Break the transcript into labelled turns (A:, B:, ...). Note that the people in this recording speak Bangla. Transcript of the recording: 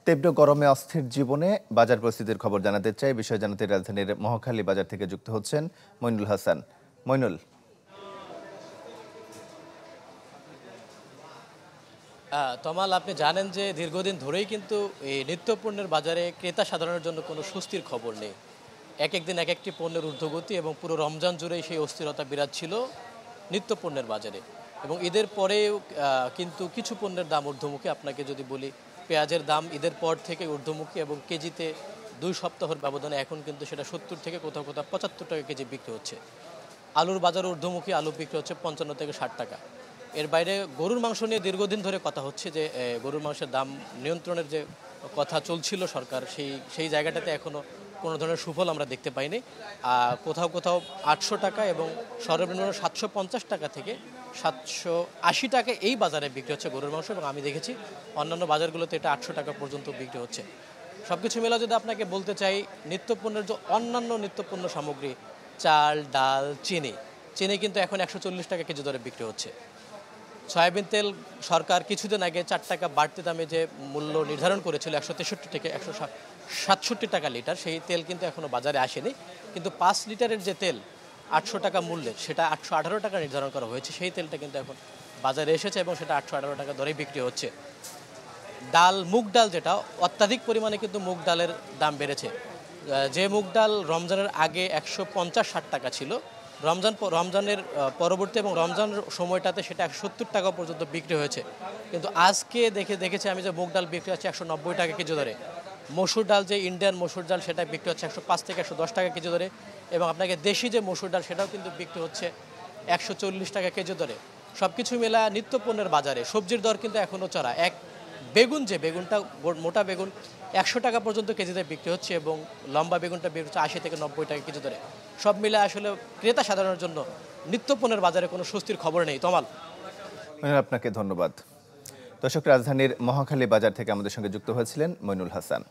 A: তীব্র গরমে অস্থির জীবনে বাজার পরিস্থিতির খবর জানাতে চাই। বিষয় জানাতে রাজধানীর মহাখালী বাজার থেকে যুক্ত হচ্ছেন মইনুল হাসান। মইনুল,
B: তমাল, আপনি জানেন যে দীর্ঘদিন ধরেই কিন্তু এই নিত্যপণ্যের বাজারে ক্রেতা সাধারণের জন্য কোনো স্বস্তির খবর নেই। এক একদিন এক একটি পণ্যের ঊর্ধ্বগতি এবং পুরো রমজান জুড়েই সেই অস্থিরতা বিরাজ ছিল নিত্যপণ্যের বাজারে। এবং ঈদের পরেও কিন্তু কিছু পণ্যের দাম ঊর্ধ্বমুখী। আপনাকে যদি বলি, পেঁয়াজের দাম ঈদের পর থেকে ঊর্ধ্বমুখী এবং কেজিতে 2 সপ্তাহের ব্যবধানে এখন কিন্তু সেটা 70 থেকে কোথাও কোথাও 75 টাকা কেজি বিক্রি হচ্ছে। আলুর বাজার ঊর্ধ্বমুখী, আলু বিক্রি হচ্ছে 55 থেকে 60 টাকা। এর বাইরে গরুর মাংস নিয়ে দীর্ঘদিন ধরে কথা হচ্ছে যে গরুর মাংসের দাম নিয়ন্ত্রণের যে কথা চলছিল সরকার, সেই জায়গাটাতে এখনও কোনো ধরনের সুফল আমরা দেখতে পাইনি। কোথাও কোথাও 800 টাকা এবং সর্বনিম্ন 750 টাকা থেকে 780 টাকা এই বাজারে বিক্রি হচ্ছে গরুর মাংস, এবং আমি দেখেছি অন্যান্য বাজারগুলোতে এটা 800 টাকা পর্যন্ত বিক্রি হচ্ছে। সব কিছু মেলা যদি আপনাকে বলতে চাই, নিত্যপণ্যের যে অন্যান্য নিত্যপণ্য সামগ্রী, চাল, ডাল, চিনি কিন্তু এখন 140 টাকা কেজি দরে বিক্রি হচ্ছে। সয়াবিন তেল সরকার কিছুদিন আগে 4 টাকা বাড়তি দামে যে মূল্য নির্ধারণ করেছিল 163 থেকে 167 টাকা লিটার, সেই তেল কিন্তু এখনও বাজারে আসেনি। কিন্তু 5 লিটারের যে তেল 800 টাকা মূল্যের, সেটা 818 টাকা নির্ধারণ করা হয়েছে। সেই তেলটা কিন্তু এখন বাজারে এসেছে এবং সেটা 818 টাকা দরেই বিক্রি হচ্ছে। ডাল, মুগ ডাল, যেটা অত্যাধিক পরিমাণে কিন্তু মুগ ডালের দাম বেড়েছে। যে মুগ ডাল রমজানের আগে 150-60 টাকা ছিল, রমজানের পরবর্তী এবং রমজান সময়টাতে সেটা 170 টাকা পর্যন্ত বিক্রি হয়েছে। কিন্তু আজকে দেখেছি আমি যে মুগ ডাল বিক্রি হচ্ছে 190 টাকা কেজি দরে। মসুর ডাল, যে ইন্ডিয়ান মসুর ডাল, সেটা বিক্রি হচ্ছে 105 থেকে 110 টাকা কেজি দরে। এবং আপনাকে দেশি যে মসুর ডাল, সেটাও কিন্তু বিক্রি হচ্ছে 140 টাকা কেজি দরে। সব কিছু মেলা নিত্যপণ্যের বাজারে সবজির দর কিন্তু এখনও চড়া। বেগুনটা মোটা বেগুন 100 টাকা পর্যন্ত কেজিতে বিক্রি হচ্ছে এবং লম্বা বেগুনটা বিক্রি হচ্ছে 80 থেকে 90 টাকা কেজি দরে। সব মিলে আসলে ক্রেতা সাধারণের জন্য নিত্যপণ্যের বাজারে কোনো স্বস্তির খবর নেই। তমাল,
A: আপনাকে ধন্যবাদ। দর্শক, রাজধানীর মহাখালী বাজার থেকে আমাদের সঙ্গে যুক্ত হয়েছিলেন মইনুল হাসান।